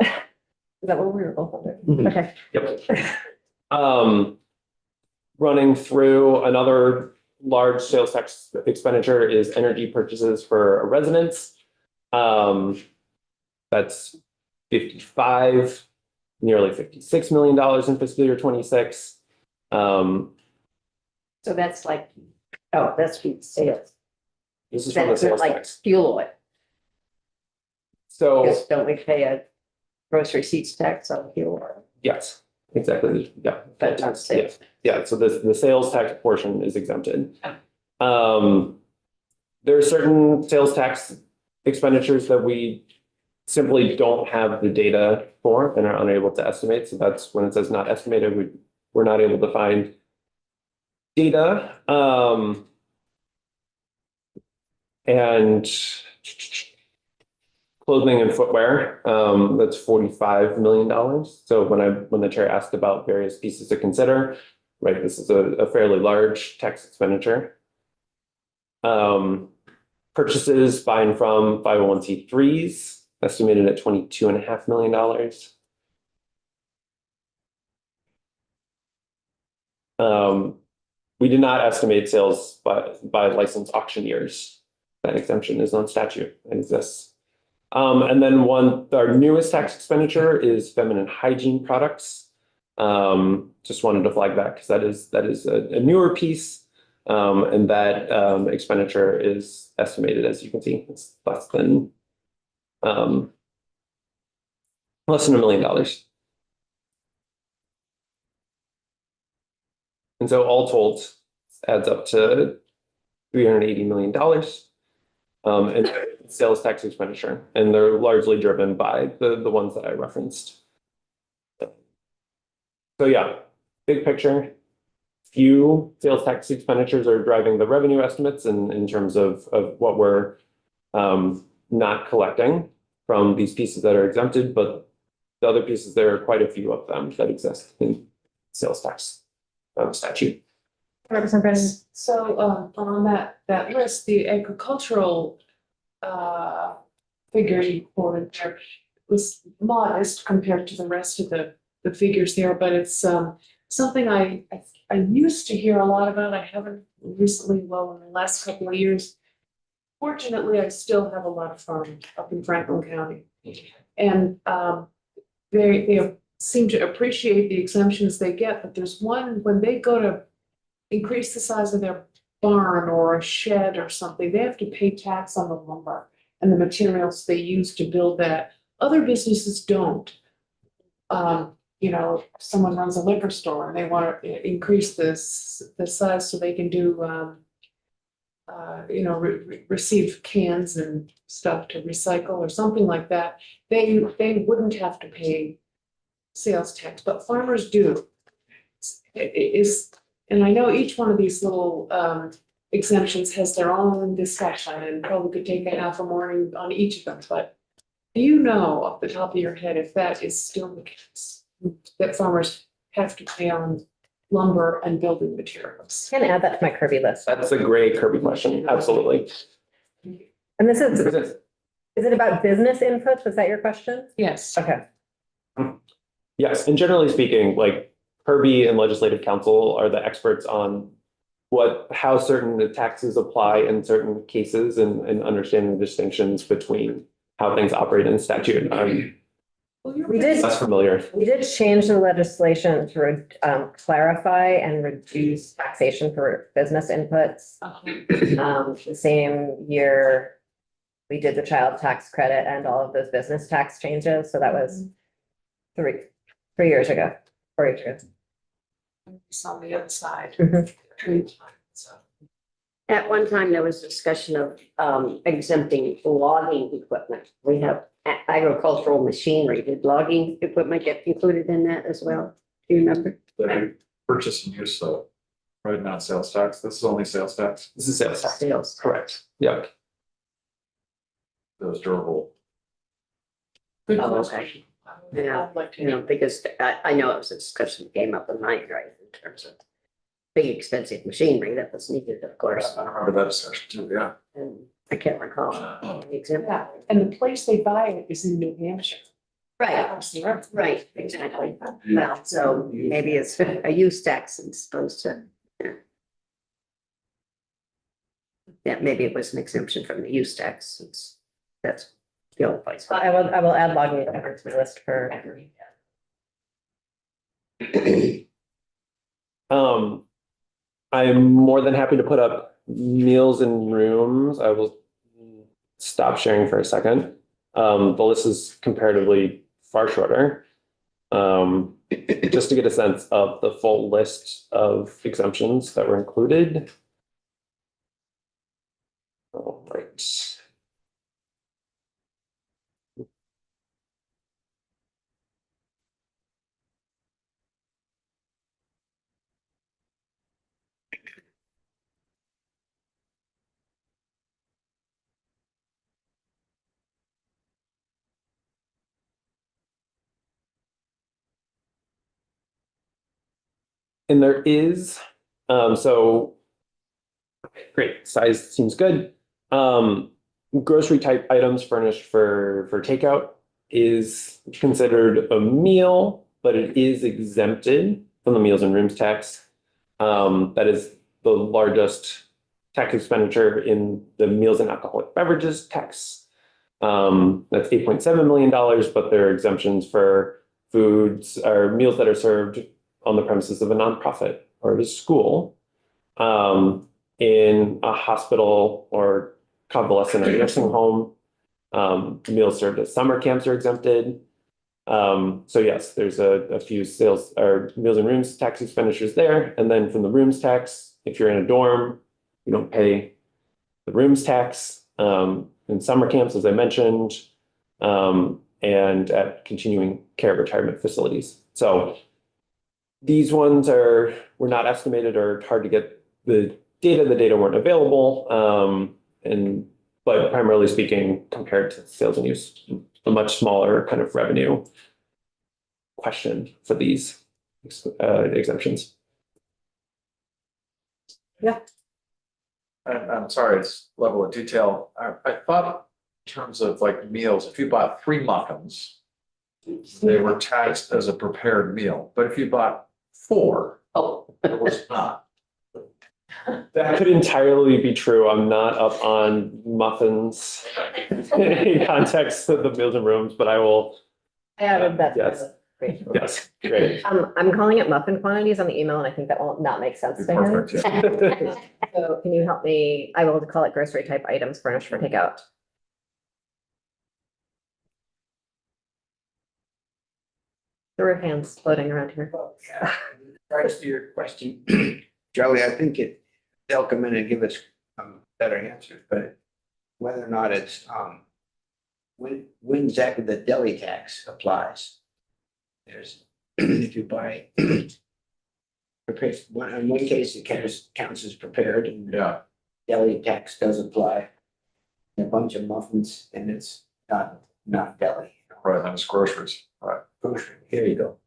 Is that what we were both wondering? Mhm. Okay. Yep. Running through another large sales tax expenditure is energy purchases for a residence. That's 55, nearly $56 million in fiscal year 26. So that's like, oh, that's food sales. This is from the That's sales like tax. fuel oil. So, Because don't we pay a grocery receipts tax on fuel? yes, exactly, yeah. But not sales. Yeah, so the sales tax portion is exempted. There are certain sales tax expenditures that we simply don't have the data for and are unable to estimate. So that's when it says not estimated, we're not able to find data. And clothing and footwear, that's $45 million. So when the chair asked about various pieces to consider, right, this is a fairly large tax expenditure. Purchases by and from 501c3s, estimated at $22.5 million. We did not estimate sales by licensed auctioneers. That exemption is on statute and exists. And then our newest tax expenditure is feminine hygiene products. Just wanted to flag that because that is a newer piece. And that expenditure is estimated, as you can see, it's less than $1 million. And so all told, adds up to $380 million. And sales tax expenditure, and they're largely driven by the ones that I referenced. So yeah, big picture, few sales tax expenditures are driving the revenue estimates in terms of what we're not collecting from these pieces that are exempted, but the other pieces, there are quite a few of them that exist in sales tax statute. Representative Brennan. So, on that list, the agricultural, figure you quoted there was modest compared to the rest of the figures there, but it's, something I used to hear a lot about. I haven't recently, well, in the last couple of years. Fortunately, I still have a lot of farms up in Franklin County. And, they seem to appreciate the exemptions they get, but there's one, when they go to increase the size of their barn or a shed or something, they have to pay tax on the lumber and the materials they use to build that. Other businesses don't. you know, someone runs a liquor store and they want to increase the size so they can do, you know, receive cans and stuff to recycle or something like that, they wouldn't have to pay sales tax, but farmers do. It is, and I know each one of these little exemptions has their own discussion and probably could take a half a morning on each of them, but do you know off the top of your head if that is still the case? That farmers have to pay on lumber and building materials? Can add that to my Kirby list. That's a great Kirby question, absolutely. And this is it about business inputs? Was that your question? Yes. Okay. Yes, and generally speaking, like Kirby and Legislative Council are the experts on how certain taxes apply in certain cases and understanding the distinctions between how things operate in statute. We did, Less familiar. we did change the legislation to clarify and reduce taxation for business inputs. The same year, we did the child tax credit and all of those business tax changes. So that was 3 years ago, 4 years ago. It's on the other side. Mhm. So, At one time, there was discussion of exempting logging equipment. We have agricultural machinery. Did logging equipment get included in that as well? Do you remember? The purchase and use, so, right, not sales tax, this is only sales tax, This is sales tax. Sales. Correct. Yep. those durable. good Oh, question. okay. Yeah. I'd like to You know, because I know it was a discussion that came up in mine, right, in terms of big expensive machinery that was needed, of course. I remember that discussion too, yeah. And I can't recall the example. Yeah, and the place they buy it is in New Hampshire. Right, right, exactly. Well, so maybe it's a use tax as opposed to. Yeah, maybe it was an exemption from the use tax, since that's the only place. I will add logging equipment to the list for. I'm more than happy to put up meals and rooms. I will stop sharing for a second. The list is comparatively far shorter. Just to get a sense of the full list of exemptions that were included. All right. And there is, so, great, size seems good. Grocery type items furnished for takeout is considered a meal, but it is exempted from the meals and rooms tax. That is the largest tax expenditure in the meals and alcoholic beverages tax. That's $8.7 million, but there are exemptions for foods or meals that are served on the premises of a nonprofit or a school, in a hospital or convalescent or nursing home. Meals served at summer camps are exempted. So yes, there's a few sales or meals and rooms tax expenditures there. And then from the rooms tax, if you're in a dorm, you don't pay the rooms tax. In summer camps, as I mentioned, and at continuing care retirement facilities. So these ones were not estimated or hard to get the data. The data weren't available. But primarily speaking, compared to sales and use, a much smaller kind of revenue question for these exemptions. Yeah. I'm sorry, it's level of detail. I thought in terms of like meals, if you bought 3 muffins, they were taxed as a prepared meal, but if you bought 4, it was not. That could entirely be true. I'm not up on muffins in context of the meals and rooms, but I will. I added that. Yes. Great. Yes, great. I'm calling it muffin quantities on the email, and I think that will not make sense to him. Perfect, yeah. So can you help me? I will call it grocery type items furnished for takeout. There were hands floating around here. Regards to your question, Charlie, I think they'll come in and give us better answers, but whether or not it's, when exactly the deli tax applies. There's, if you buy, prepared, in one case, it counts as prepared, and Yeah, deli tax does apply. A bunch of muffins, and it's not deli. right, and it's groceries, right. Grocery, here you go.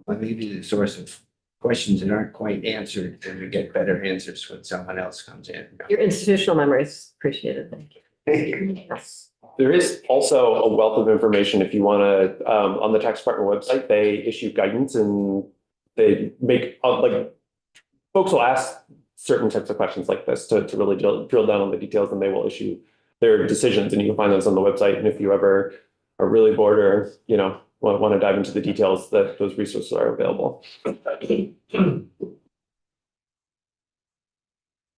But maybe the source of questions that aren't quite answered, and we get better answers when someone else comes in. Your institutional memory is appreciated. Thank you. Thank you. Yes. There is also a wealth of information if you want to, on the tax department website, they issue guidance and they make, like, folks will ask certain types of questions like this to really drill down on the details, and they will issue their decisions, and you can find those on the website. And if you ever are really bored or, want to dive into the details, that those resources are available.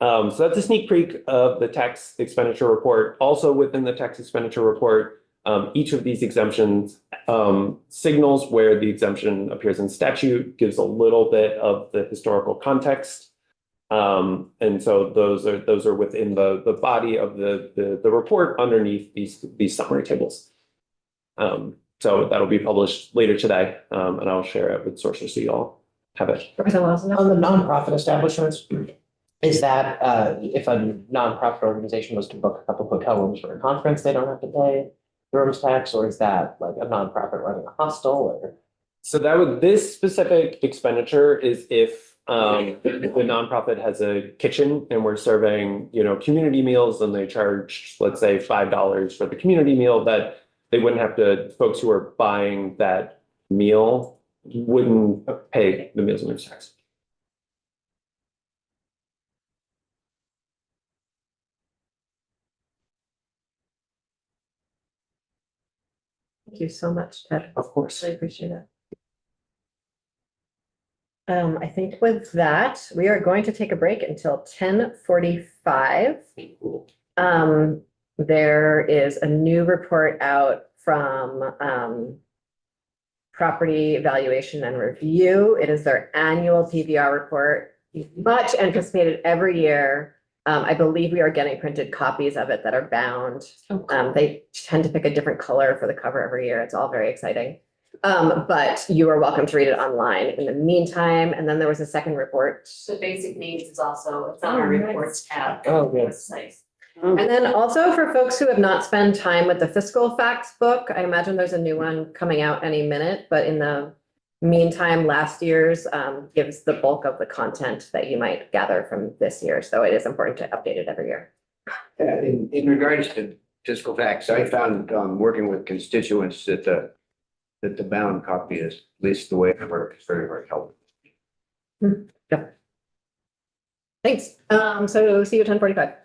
So that's a sneak peek of the tax expenditure report. Also within the tax expenditure report, each of these exemptions signals where the exemption appears in statute, gives a little bit of the historical context. And so those are within the body of the report underneath these summary tables. So that'll be published later today, and I'll share it with sources so you all have it. Representative Lawson? On the nonprofit establishments, is that, if a nonprofit organization was to book a couple hotel rooms for a conference, they don't have to pay the rooms tax, or is that like a nonprofit running a hostel, or? So this specific expenditure is if the nonprofit has a kitchen and we're serving, community meals, and they charge, let's say, $5 for the community meal, that they wouldn't have to, folks who are buying that meal wouldn't pay the meals and rooms tax. Thank you so much, Ted. Of course. I appreciate it. I think with that, we are going to take a break until 10:45. There is a new report out from Property Evaluation and Review. It is their annual PVR report, much anticipated every year. I believe we are getting printed copies of it that are bound. They tend to pick a different color for the cover every year. It's all very exciting. But you are welcome to read it online in the meantime. And then there was a second report. The basic needs is also, it's on our reports tab. Oh, good. Website. And then also for folks who have not spent time with the fiscal facts book, I imagine there's a new one coming out any minute, but in the meantime, last year's gives the bulk of the content that you might gather from this year. So it is important to update it every year. In regards to fiscal facts, I found, working with constituents that the bound copy is, at least the way it works, very, very helpful. Thanks. So see you at 10:45.